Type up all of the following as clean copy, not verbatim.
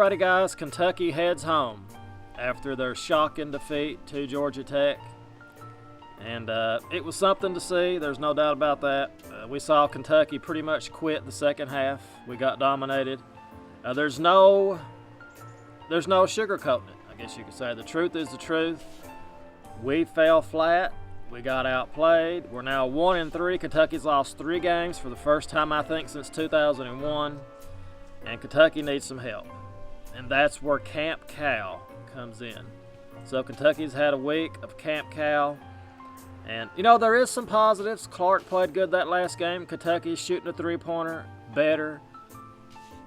Alrighty guys, Kentucky heads home after their shocking defeat to Georgia Tech. And it was something to see, there's no doubt about that. We saw Kentucky pretty much quit the second half. We got dominated. There's no sugarcoating it, I guess you could say. The truth is the truth. We fell flat. We got outplayed. We're now 1-3. Kentucky's lost 3 games for the first time, I think, since 2001. And Kentucky needs some help. And that's where Camp Cal comes in. So Kentucky's had a week of Camp Cal. And, you know, there is some positives. Clark played good that last game. Kentucky's shooting a three-pointer better.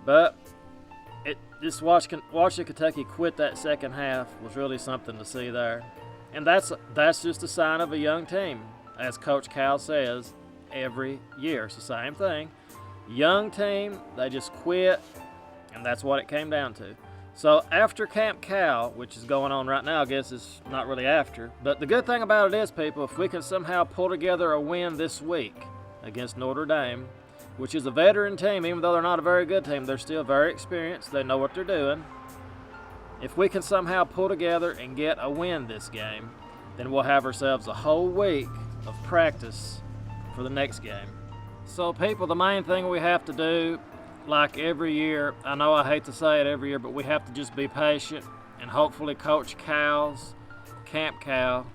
But just watching Kentucky quit that second half was really something to see there. And that's just a sign of a young team. As Coach Cal says every year. It's the same thing. Young team, they just quit, and that's what it came down to. So after Camp Cal, which is going on right now, I guess it's not really after, but the good thing about it is, people, if we can somehow pull together a win this week against Notre Dame, which is a veteran team, even though they're not a very good team, they're still very experienced. They know what they're doing. If we can somehow pull together and get a win this game, then we'll have ourselves a whole week of practice for the next game. So, people, the main thing we have to do, like every year, I know I hate to say it every year, but we have to just be patient, and hopefully Coach Cal's, Camp Cal,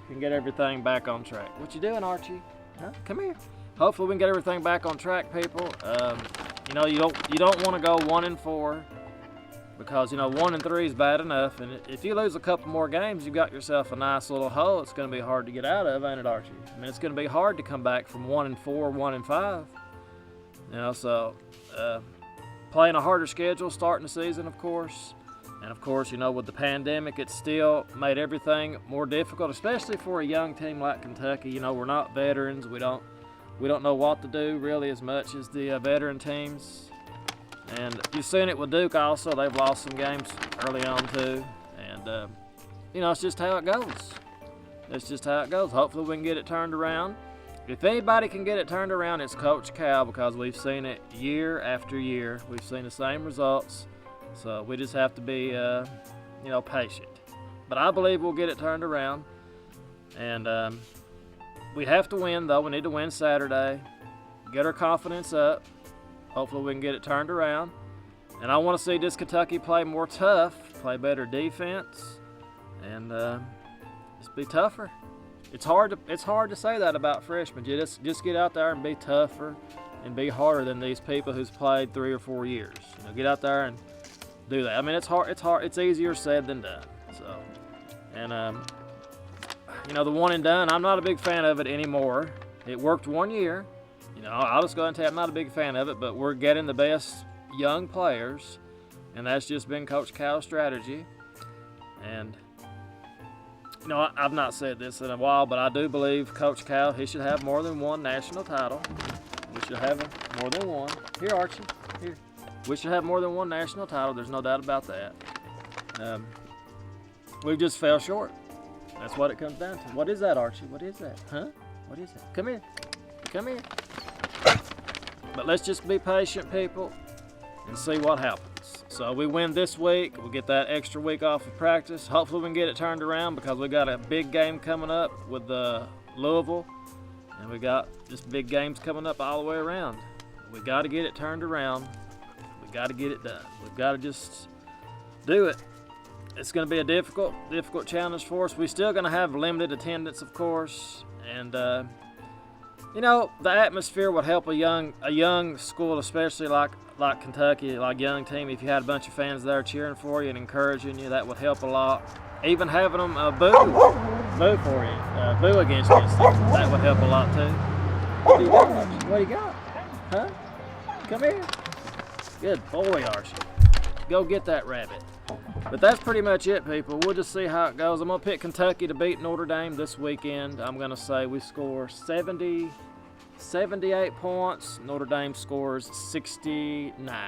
can get everything back on track. What you doing, Archie? Huh? Come here. Hopefully we can get everything back on track, people. You know, you don't want to go 1-4 because, you know, 1-3 is bad enough, and if you lose a couple more games, you've got yourself a nice little hole. It's going to be hard to get out of, ain't it, Archie? I mean, it's going to be hard to come back from 1-4, 1-5. You know, so playing a harder schedule, starting the season, of course. And, of course, you know, with the pandemic, it still made everything more difficult, especially for a young team like Kentucky. You know, we're not veterans. We don't know what to do really as much as the veteran teams. And you've seen it with Duke also. They've lost some games early on, too. And, you know, it's just how it goes. It's just how it goes. Hopefully we can get it turned around. If anybody can get it turned around, it's Coach Cal, because we've seen it year after year. We've seen the same results. So we just have to be, you know, patient. But I believe we'll get it turned around. And we have to win, though. We need to win Saturday. Get our confidence up. Hopefully we can get it turned around. And I want to see this Kentucky play more tough, play better defense, and just be tougher. It's hard to say that about freshmen. Just get out there and be tougher and be harder than these people who's played 3 or 4 years. You know, get out there and do that. I mean, it's hard. It's easier said than done. So, and you know, the one and done, I'm not a big fan of it anymore. It worked 1 year. You know, I'll just go ahead and tell you I'm not a big fan of it, but we're getting the best young players, and that's just been Coach Cal's strategy. And, you know, I've not said this in a while, but I do believe Coach Cal, he should have more than one national title. We should have more than one. Here, Archie, here. We should have more than one national title. There's no doubt about that. We just fell short. That's what it comes down to. What is that, Archie? What is that? Huh? What is that? Come here. Come here. But let's just be patient, people, and see what happens. So we win this week. We'll get that extra week off of practice. Hopefully we can get it turned around, because we got a big game coming up with Louisville, and we got just big games coming up all the way around. We got to get it turned around. We got to get it done. We've got to just do it. It's going to be a difficult challenge for us. We're still going to have limited attendance, of course, and you know, the atmosphere would help a young school, especially like Kentucky, like young team. If you had a bunch of fans there cheering for you and encouraging you, that would help a lot. Even having them boo for you, boo against you, that would help a lot too. What do you got? What do you got? Huh? Come here. Good boy, Archie. Go get that rabbit. But that's pretty much it, people. We'll just see how it goes. I'm going to pick Kentucky to beat Notre Dame this weekend. I'm going to say we score 78 points. Notre Dame scores 69.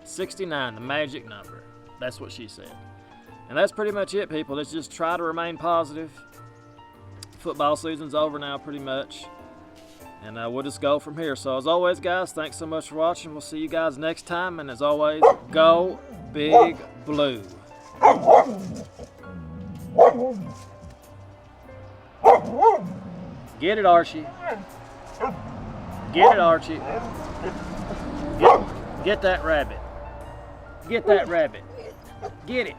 69, the magic number. That's what she said. And that's pretty much it, people. Let's just try to remain positive. Football season's over now, pretty much. And we'll just go from here. So, as always, guys, thanks so much for watching. We'll see you guys next time. And as always, go Big Blue. Get it, Archie. Get it, Archie. Get that rabbit. Get that rabbit. Get it.